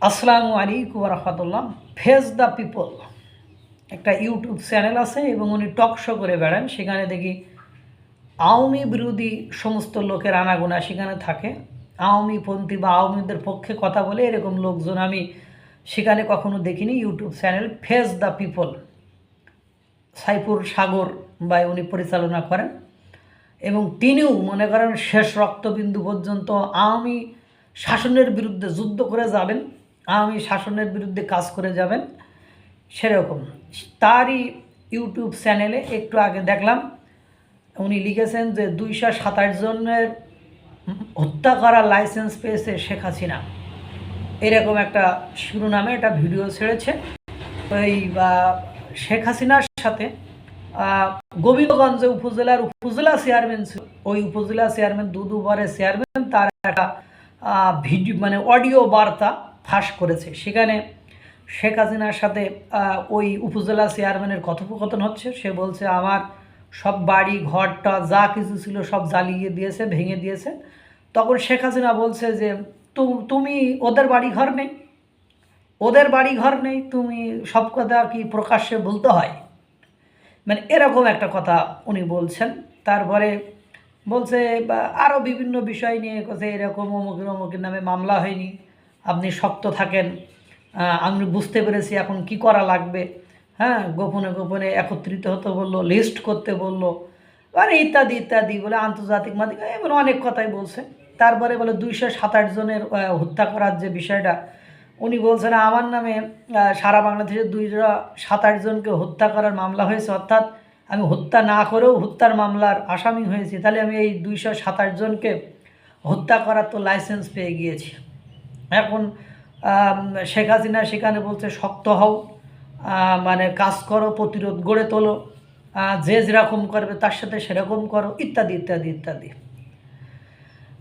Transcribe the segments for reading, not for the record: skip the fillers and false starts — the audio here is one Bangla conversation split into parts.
আসসালামু আলাইকুম রহমতুল্লাহ। ফেস দ্য পিপল একটা ইউটিউব চ্যানেল আছে এবং উনি টক শো করে বেড়ান। সেখানে দেখি আওয়ামী বিরোধী সমস্ত লোকের আনাগোনা সেখানে থাকে। আওয়ামীপন্থী বা আওয়ামীদের পক্ষে কথা বলে এরকম লোকজন আমি সেখানে কখনো দেখিনি। YouTube channel Face the People, Saifur Sagar বা উনি পরিচালনা করেন এবং তিনিও মনে করেন শেষ রক্তবিন্দু পর্যন্ত আওয়ামী শাসনের বিরুদ্ধে যুদ্ধ করে যাবেন, আওয়ামী শাসনের বিরুদ্ধে কাজ করে যাবেন। সেরকম তারই ইউটিউব চ্যানেলে একটু আগে দেখলাম উনি লিখেছেন যে 227 জনের হত্যা করার লাইসেন্স পেয়েছে শেখ হাসিনা, এরকম একটা শিরোনামে একটা ভিডিও ছেড়েছে। ওই শেখ হাসিনার সাথে গোবিন্দগঞ্জে উপজেলা চেয়ারম্যান ছিল, ওই উপজেলা চেয়ারম্যান দুবারের চেয়ারম্যান, তার একটা ভিডিও মানে অডিও বার্তা ফাঁস করেছে। সেখানে শেখ হাসিনার সাথে ওই উপজেলা চেয়ারম্যানের কথোপকথন হচ্ছে। সে বলছে আমার সব বাড়ি ঘরটা যা কিছু ছিল সব জ্বালিয়ে দিয়েছে, ভেঙে দিয়েছে। তখন শেখ হাসিনা বলছে যে তুমি ওদের বাড়ি ঘর নেই, ওদের বাড়ি ঘর নেই, তুমি সব কথা কি প্রকাশ্যে বলতে হয়? মানে এরকম একটা কথা উনি বলছেন। তারপরে বলছে আরও বিভিন্ন বিষয় নিয়ে কথা, এরকম অমুকের অমুকের নামে মামলা হয়নি, আপনি শক্ত থাকেন, আমি বুঝতে পেরেছি এখন কি করা লাগবে। হ্যাঁ, গোপনে গোপনে একত্রিত হতে বললো, লিস্ট করতে বললো, মানে ইত্যাদি ইত্যাদি বলে আন্তর্জাতিক মাধ্যমে এমন অনেক কথাই বলছে। তারপরে বলে 227 জনের হত্যা করার যে বিষয়টা উনি বলছেন আমার নামে সারা বাংলাদেশে 227 জনকে হত্যা করার মামলা হয়েছে, অর্থাৎ আমি হত্যা না করেও হত্যার মামলার আসামি হয়েছি, তাহলে আমি এই 227 জনকে হত্যা করার তো লাইসেন্স পেয়ে গিয়েছি। এখন শেখ হাসিনা সেখানে বলছে শক্ত হও, মানে কাজ করো, প্রতিরোধ গড়ে তোলো, যে যেরকম করবে তার সাথে সেরকম করো, ইত্যাদি ইত্যাদি ইত্যাদি।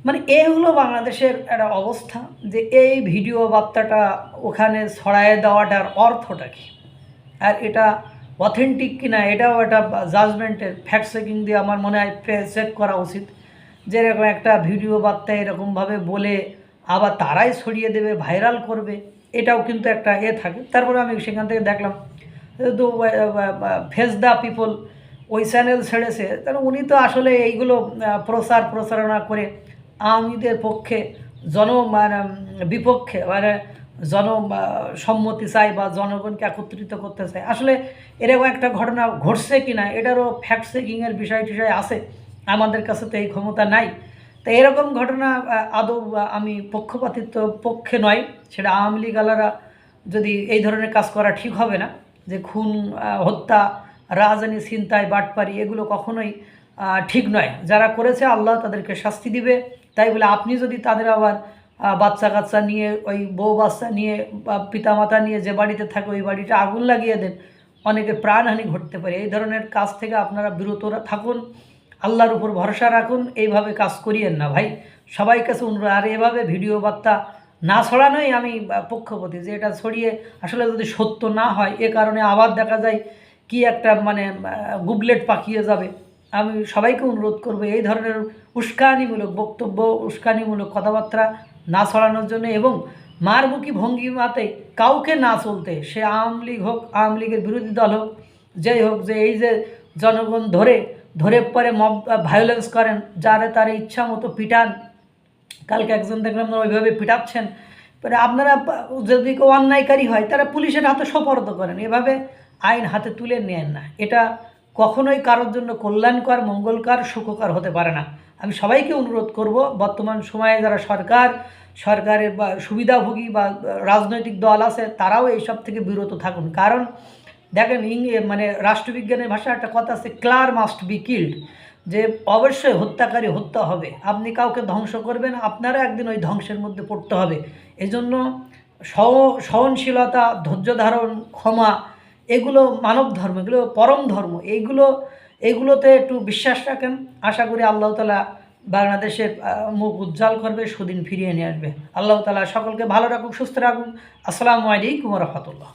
মানে এই হলো বাংলাদেশের একটা অবস্থা, যে এই ভিডিও বার্তাটা ওখানে ছড়ায় দেওয়াটার অর্থটা কী, আর এটা অথেন্টিক কিনা এটাও একটা জাজমেন্টের ফ্যাক্ট চেকিং দিয়ে আমার মনে হয় চেক করা উচিত। যেরকম একটা ভিডিও বার্তা এরকমভাবে বলে আবার তারাই ছড়িয়ে দেবে, ভাইরাল করবে, এটাও কিন্তু একটা থাকে। তারপরে আমি সেখান থেকে দেখলাম তো ফেস দ্য পিপল ওই চ্যানেল ছেড়েছে, কারণ উনি তো আসলে এইগুলো প্রচারণা করে আওয়ামীদের পক্ষে মানে বিপক্ষে, মানে সম্মতি চাই বা জনগণকে একত্রিত করতে চায়। আসলে এরকম একটা ঘটনা ঘটছে কি না এটারও ফ্যাক্ট চেকিংয়ের বিষয় টিষয় আছে, আমাদের কাছে তো এই ক্ষমতা নাই। তো এরকম ঘটনা আদৌ আমি পক্ষপাতিত্ব পক্ষে নয়, সেটা আওয়ামী লীগালারা যদি এই ধরনের কাজ করা ঠিক হবে না, যে খুন হত্যা রাজধানী ছিনতাই বাটপারি এগুলো কখনোই ঠিক নয়। যারা করেছে আল্লাহ তাদেরকে শাস্তি দিবে। তাই বলে আপনি যদি তাদের আবার বাচ্চা কাচ্চা নিয়ে, ওই বউ বাচ্চা নিয়ে বা পিতামাতা নিয়ে যে বাড়িতে থাকে ওই বাড়িটা আগুন লাগিয়ে দেন, অনেকের প্রাণহানি ঘটতে পারে। এই ধরনের কাজ থেকে আপনারা বিরত থাকুন, আল্লাহর উপর ভরসা রাখুন, এইভাবে কাজ করিয়েন না ভাই, সবাই কাছে অনুরোধ। আর এভাবে ভিডিও বার্তা না ছড়ানোই আমি পক্ষপাতী, যে এটা ছড়িয়ে আসলে যদি সত্য না হয় এ কারণে আবার দেখা যায় কি একটা মানে গুবলেট পাকিয়ে যাবে। আমি সবাইকে অনুরোধ করব এই ধরনের উস্কানিমূলক বক্তব্য, উস্কানিমূলক কথাবার্তা না ছড়ানোর জন্য, এবং মারমুখী ভঙ্গিমাতে কাউকে না চলতে, সে আওয়ামী লীগ হোক, আওয়ামী লীগের বিরোধী দল হোক, যাই হোক, যে এই যে জনগণ ধরে পরে মব ভায়োলেন্স করেন, যারা তার ইচ্ছা মতো পিটান। কালকে একজন দেখলাম ওইভাবে পিটাচ্ছেন, পরে আপনারা যদি কেউ অন্যায়কারী হয় তারা পুলিশের হাতে সোপর্দ করেন, এভাবে আইন হাতে তুলে নেন না। এটা কখনোই কারোর জন্য কল্যাণকর, মঙ্গলকর, সুখকর হতে পারে না। আমি সবাইকে অনুরোধ করব, বর্তমান সময়ে যারা সরকারের বা সুবিধাভোগী বা রাজনৈতিক দল আছে তারাও এইসব থেকে বিরত থাকুন। কারণ দেখেন মানে রাষ্ট্রবিজ্ঞানের ভাষায় একটা কথা আছে, ক্লার মাস্ট বি কিল্ড, যে অবশ্যই হত্যাকারী হত্যা হবে। আপনি কাউকে ধ্বংস করবেন, আপনারা একদিন ওই ধ্বংসের মধ্যে পড়তে হবে। এজন্য সহনশীলতা, ধৈর্য ধারণ, ক্ষমা, এগুলো মানব ধর্ম, এগুলো পরম ধর্ম, এইগুলোতে একটু বিশ্বাস রাখেন। আশা করি আল্লাহ তাআলা বাংলাদেশের মুখ উজ্জ্বল করবে, সুদিন ফিরিয়ে নিয়ে আসবে। আল্লাহ তাআলা সকলকে ভালো রাখুক, সুস্থ রাখুক। আসসালামু আলাইকুম ওয়া রাহমাতুল্লাহ।